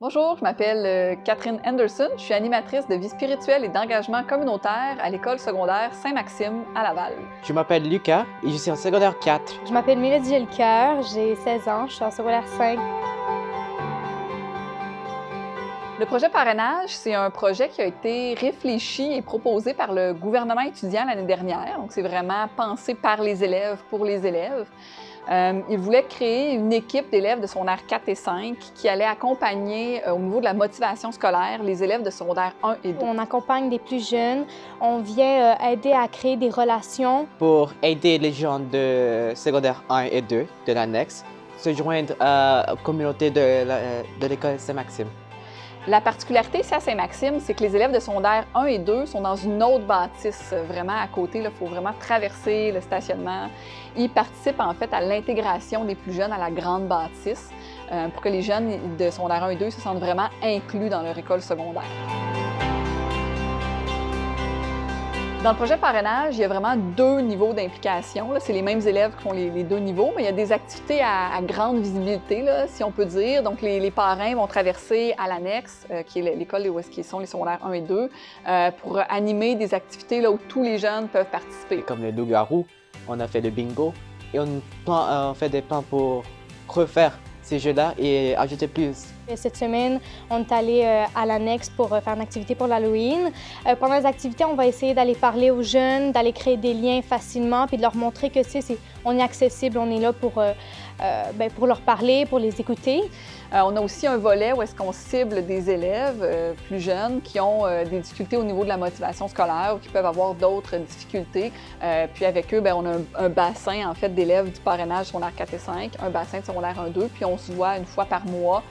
Bonjour, je m'appelle Catherine Henderson. Je suis animatrice de vie spirituelle et d'engagement communautaire à l'école secondaire Saint-Maxime à Laval. Je m'appelle Lucas et je suis en secondaire 4. Je m'appelle Mélodie Jelcoeur, j'ai 16 ans, je suis en secondaire 5. Le projet parrainage, c'est un projet qui a été réfléchi et proposé par le gouvernement étudiant l'année dernière. Donc, c'est vraiment pensé par les élèves, pour les élèves. Il voulait créer une équipe d'élèves de secondaire 4 et 5 qui allait accompagner au niveau de la motivation scolaire les élèves de secondaire 1 et 2. On accompagne des plus jeunes, on vient aider à créer des relations. Pour aider les gens de secondaire 1 et 2 de l'annexe se joindre à la communauté de l'école Saint-Maxime. La particularité ici à Saint-Maxime, c'est que les élèves de secondaire 1 et 2 sont dans une autre bâtisse, vraiment à côté. Il faut vraiment traverser le stationnement. Ils participent en fait à l'intégration des plus jeunes à la grande bâtisse pour que les jeunes de secondaire 1 et 2 se sentent vraiment inclus dans leur école secondaire. Dans le projet parrainage, il y a vraiment deux niveaux d'implication. C'est les mêmes élèves qui font les deux niveaux, mais il y a des activités à grande visibilité, là, si on peut dire. Donc, les parrains vont traverser à l'annexe, qui est l'école où est-ce qu'ils sont les secondaires 1 et 2, pour animer des activités là, où tous les jeunes peuvent participer. Comme le loup-garou, on a fait le bingo et on fait des plans pour refaire ces jeux-là et ajouter plus. Cette semaine, on est allé à l'annexe pour faire une activité pour l'Halloween. Pendant les activités, on va essayer d'aller parler aux jeunes, d'aller créer des liens facilement, puis de leur montrer que on est accessible, on est là pour leur parler, pour les écouter. On a aussi un volet où est-ce qu'on cible des élèves plus jeunes qui ont des difficultés au niveau de la motivation scolaire ou qui peuvent avoir d'autres difficultés. Puis avec eux, on a un bassin en fait d'élèves du parrainage secondaire 4 et 5, un bassin de secondaire 1 2, puis on se voit une fois par mois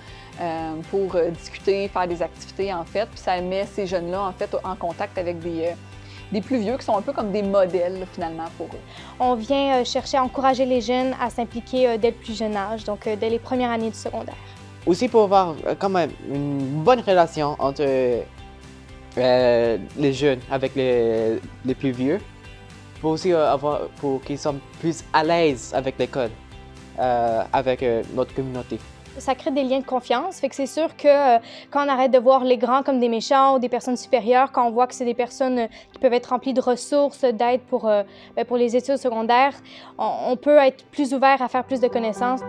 pour discuter, faire des activités en fait. Puis ça met ces jeunes-là en fait en contact avec des plus vieux qui sont un peu comme des modèles finalement pour eux. On vient chercher à encourager les jeunes à s'impliquer dès le plus jeune âge, donc dès les premières années du secondaire. Aussi pour avoir quand même une bonne relation entre les jeunes avec les plus vieux, pour aussi pour qu'ils soient plus à l'aise avec l'école, avec notre communauté. Ça crée des liens de confiance, fait que c'est sûr que quand on arrête de voir les grands comme des méchants ou des personnes supérieures, quand on voit que c'est des personnes qui peuvent être remplies de ressources, d'aide pour les études secondaires, on peut être plus ouvert à faire plus de connaissances.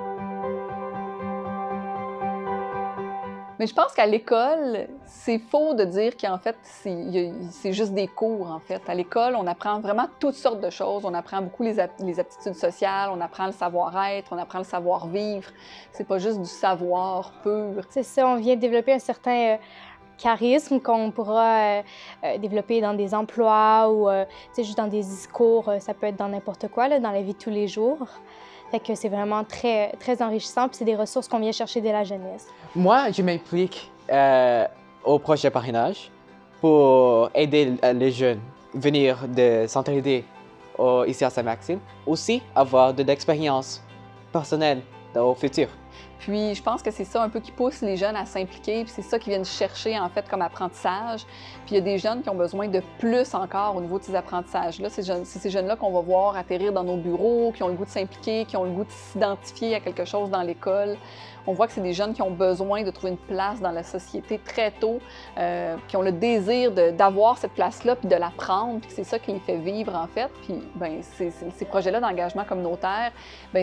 Mais je pense qu'à l'école, c'est faux de dire qu'en fait, c'est juste des cours, en fait. À l'école, on apprend vraiment toutes sortes de choses. On apprend beaucoup les aptitudes sociales, on apprend le savoir-être, on apprend le savoir-vivre. C'est pas juste du savoir pur. C'est ça, on vient développer un certain charisme qu'on pourra développer dans des emplois ou juste dans des discours. Ça peut être dans n'importe quoi, là, dans la vie de tous les jours. Fait que c'est vraiment très, très enrichissant, puis c'est des ressources qu'on vient chercher dès la jeunesse. Moi, je m'implique au projet parrainage pour aider les jeunes à venir s'entraider ici à Saint-Maxime. Aussi, avoir de l'expérience personnelle au futur. Puis, je pense que c'est ça un peu qui pousse les jeunes à s'impliquer, puis c'est ça qu'ils viennent chercher, en fait, comme apprentissage. Puis, il y a des jeunes qui ont besoin de plus encore au niveau de ces apprentissages-là. C'est ces jeunes-là qu'on va voir atterrir dans nos bureaux, qui ont le goût de s'impliquer, qui ont le goût de s'identifier à quelque chose dans l'école. On voit que c'est des jeunes qui ont besoin de trouver une place dans la société très tôt, qui ont le désir d'avoir cette place-là, puis de la prendre, puis c'est ça qui les fait vivre, en fait. Puis, ces projets-là d'engagement communautaire,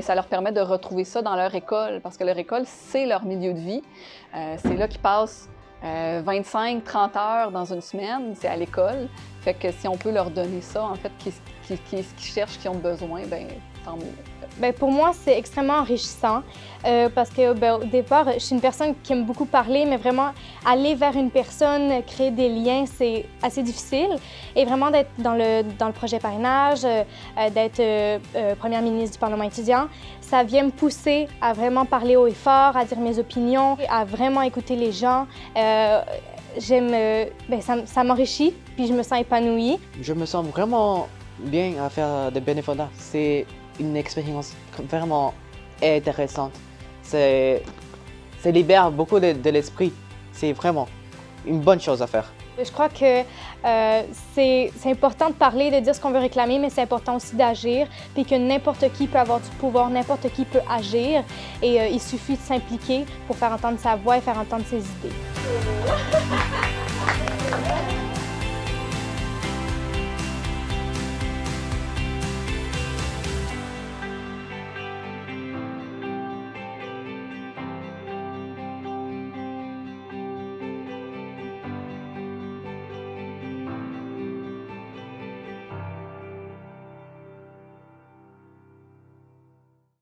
ça leur permet de retrouver ça dans leur école, parce que leur école, c'est leur milieu de vie. C'est là qu'ils passent 25-30 heures dans une semaine, c'est à l'école. Fait que si on peut leur donner ça, en fait, qu'ils cherchent, qu'ils ont besoin, tant mieux. Pour moi, c'est extrêmement enrichissant parce que au départ, je suis une personne qui aime beaucoup parler, mais vraiment aller vers une personne, créer des liens, c'est assez difficile. Et vraiment d'être dans le projet parrainage, d'être première ministre du Parlement étudiant, ça vient me pousser à vraiment parler haut et fort, à dire mes opinions, à vraiment écouter les gens. Ça m'enrichit, puis je me sens épanouie. Je me sens vraiment bien à faire des bénévolats. C'est une expérience vraiment intéressante. Ça libère beaucoup de l'esprit. C'est vraiment une bonne chose à faire. Je crois que c'est important de parler, de dire ce qu'on veut réclamer, mais c'est important aussi d'agir, puis que n'importe qui peut avoir du pouvoir, n'importe qui peut agir, et il suffit de s'impliquer pour faire entendre sa voix et faire entendre ses idées.